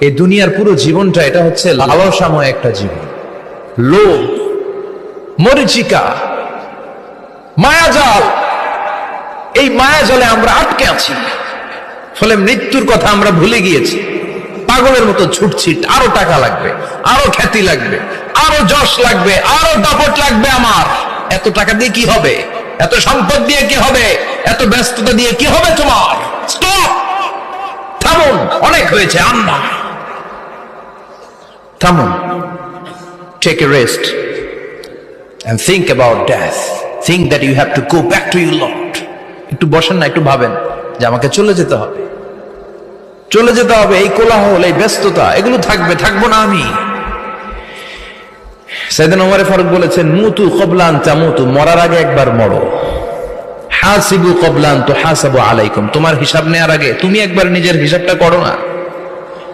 এই দুনিয়ার পুরো জীবনটা এটা হচ্ছে লালসাময় একটা জীবন, লোভ, মরিচিকা, মায়াজাল। এই মায়াজালে আমরা আটকে আছি, ফলে মৃত্যুর কথা আমরা ভুলে গিয়েছি। পাগলের মতো ছুটছি, আরো টাকা লাগবে, আরো খ্যাতি লাগবে, আরো যশ লাগবে, আরো দাপট লাগবে। আমার এত টাকা দিয়ে কি হবে? এত সম্পদ দিয়ে কি হবে? এত ব্যস্ততা দিয়ে কি হবে তোমার? স্টপ, থামুন, অনেক হয়েছে। আন্না, থামুন, take a rest and think about death. Think that you have to go back to your Lord. একটু বসেন না, একটু ভাবেন যে আমাকে চলে যেতে হবে, চলে যেতে হবে। এই কোলাহল, এই ব্যস্ততা, এগুলো থাকবে, থাকবো না আমি। সাইয়েদনা ওমর ফারুক বলেছেন, মুতু ক্বাবলা আন তামুতু, মরার আগে একবার মরো। হাসিবু ক্বাবলা আন তুহাসাবু আলাইকুম, তোমার হিসাব নেওয়ার আগে তুমি একবার নিজের হিসাবটা করো না।